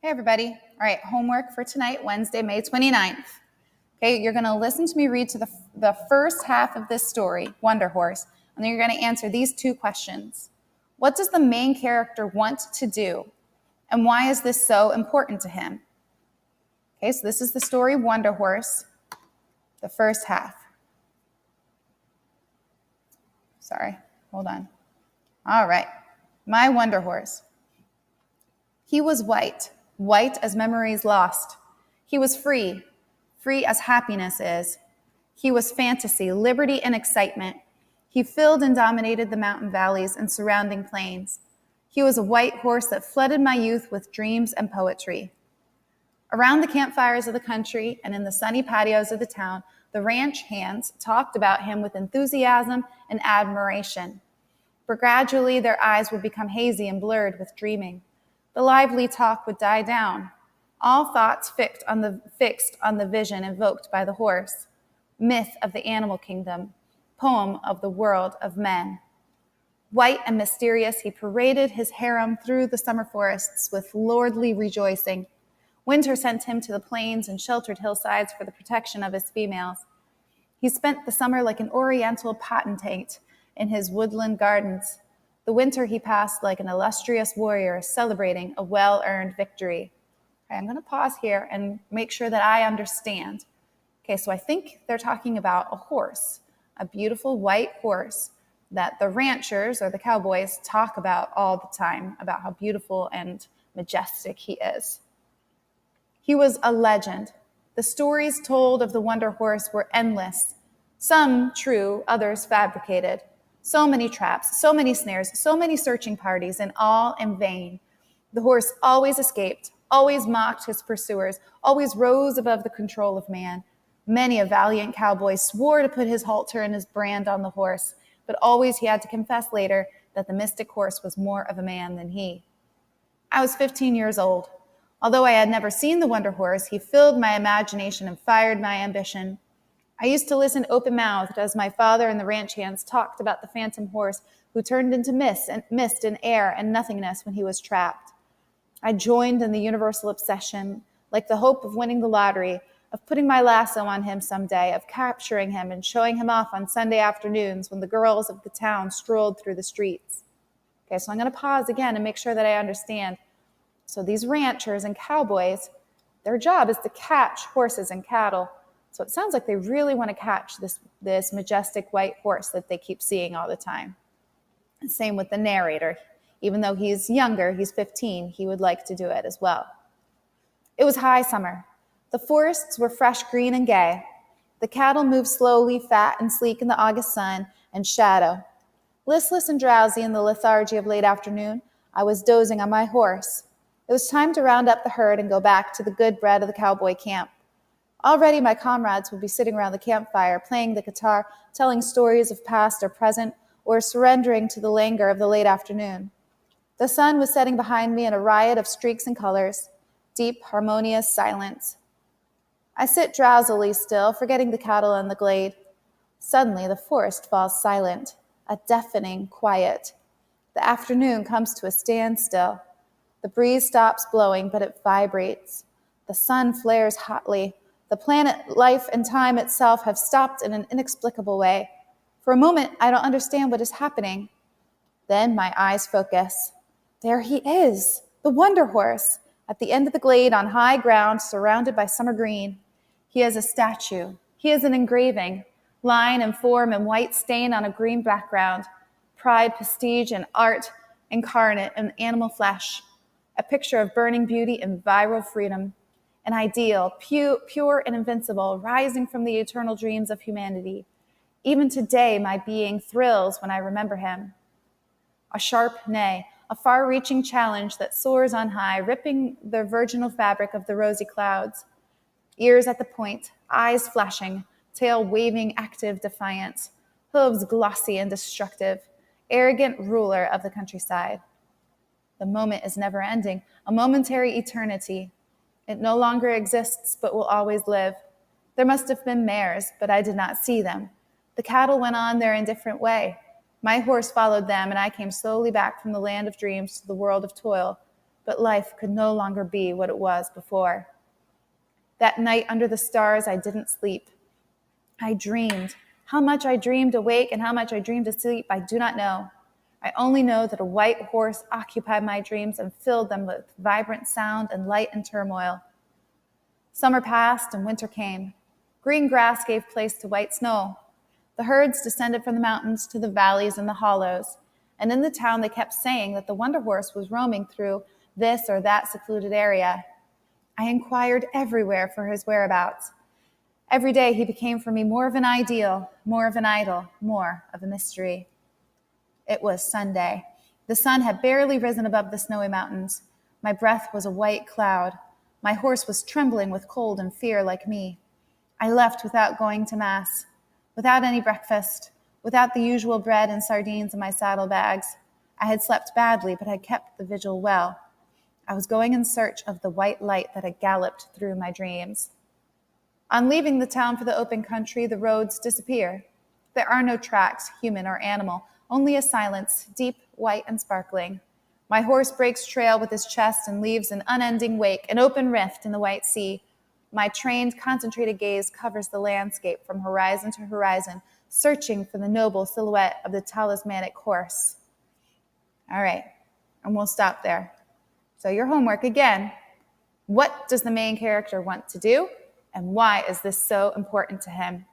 Hey, everybody. All right, homework for tonight, Wednesday, May 29th. Okay, you're going to listen to me read to the first half of this story, Wonder Horse, and then you're going to answer these two questions. What does the main character want to do, and why is this so important to him? Okay, so this is the story Wonder Horse, the first half. Sorry, hold on. All right, my Wonder Horse. He was white, white as memories lost. He was free, free as happiness is. He was fantasy, liberty, and excitement. He filled and dominated the mountain valleys and surrounding plains. He was a white horse that flooded my youth with dreams and poetry. Around the campfires of the country and in the sunny patios of the town, the ranch hands talked about him with enthusiasm and admiration. But gradually their eyes would become hazy and blurred with dreaming. The lively talk would die down, all thoughts fixed on the vision evoked by the horse, myth of the animal kingdom, poem of the world of men. White and mysterious, he paraded his harem through the summer forests with lordly rejoicing. Winter sent him to the plains and sheltered hillsides for the protection of his females. He spent the summer like an oriental potentate in his woodland gardens. The winter he passed like an illustrious warrior celebrating a well-earned victory. Okay, I'm going to pause here and make sure that I understand. Okay, so I think they're talking about a horse, a beautiful white horse that the ranchers or the cowboys talk about all the time, about how beautiful and majestic he is. He was a legend. The stories told of the Wonder Horse were endless, some true, others fabricated. So many traps, so many snares, so many searching parties, and all in vain. The horse always escaped, always mocked his pursuers, always rose above the control of man. Many a valiant cowboy swore to put his halter and his brand on the horse, but always he had to confess later that the mystic horse was more of a man than he. I was 15 years old. Although I had never seen the Wonder Horse, he filled my imagination and fired my ambition. I used to listen open-mouthed as my father and the ranch hands talked about the phantom horse who turned into mist and air and nothingness when he was trapped. I joined in the universal obsession, like the hope of winning the lottery, of putting my lasso on him someday, of capturing him and showing him off on Sunday afternoons when the girls of the town strolled through the streets. Okay, so I'm going to pause again and make sure that I understand. So these ranchers and cowboys, their job is to catch horses and cattle. So it sounds like they really want to catch this majestic white horse that they keep seeing all the time. Same with the narrator. Even though he's younger, he's 15, he would like to do it as well. It was high summer. The forests were fresh, green, and gay. The cattle moved slowly, fat and sleek in the August sun and shadow. Listless and drowsy in the lethargy of late afternoon, I was dozing on my horse. It was time to round up the herd and go back to the good bread of the cowboy camp. Already my comrades would be sitting around the campfire, playing the guitar, telling stories of past or present, or surrendering to the languor of the late afternoon. The sun was setting behind me in a riot of streaks and colors, deep, harmonious silence. I sit drowsily still, forgetting the cattle and the glade. Suddenly the forest falls silent, a deafening quiet. The afternoon comes to a standstill. The breeze stops blowing, but it vibrates. The sun flares hotly. The planet, life, and time itself have stopped in an inexplicable way. For a moment, I don't understand what is happening. Then my eyes focus. There he is, the Wonder Horse, at the end of the glade on high ground, surrounded by summer green. He is a statue. He is an engraving, line and form and white stain on a green background, pride, prestige, and art incarnate in animal flesh, a picture of burning beauty and virile freedom. An ideal, pure and invincible, rising from the eternal dreams of humanity. Even today, my being thrills when I remember him. A sharp neigh, a far-reaching challenge that soars on high, ripping the virginal fabric of the rosy clouds. Ears at the point, eyes flashing, tail waving active defiance, hooves glossy and destructive, arrogant ruler of the countryside. The moment is never ending, a momentary eternity. It no longer exists, but will always live. There must have been mares, but I did not see them. The cattle went on their indifferent way. My horse followed them, and I came slowly back from the land of dreams to the world of toil. but life could no longer be what it was before. That night under the stars, I didn't sleep. I dreamed. How much I dreamed awake and how much I dreamed asleep, I do not know. I only know that a white horse occupied my dreams and filled them with vibrant sound and light and turmoil. Summer passed and winter came. Green grass gave place to white snow. The herds descended from the mountains to the valleys and the hollows, and in the town they kept saying that the Wonder Horse was roaming through this or that secluded area. I inquired everywhere for his whereabouts. Every day he became for me more of an ideal, more of an idol, more of a mystery. It was Sunday. The sun had barely risen above the snowy mountains. My breath was a white cloud. My horse was trembling with cold and fear like me. I left without going to Mass, without any breakfast, without the usual bread and sardines in my saddlebags. I had slept badly, but had kept the vigil well. I was going in search of the white light that had galloped through my dreams. On leaving the town for the open country, the roads disappear. There are no tracks, human or animal, only a silence, deep, white, and sparkling. My horse breaks trail with his chest and leaves an unending wake, an open rift in the white sea. My trained, concentrated gaze covers the landscape from horizon to horizon, searching for the noble silhouette of the talismanic horse. All right, and we'll stop there. So your homework again. What does the main character want to do? And why is this so important to him?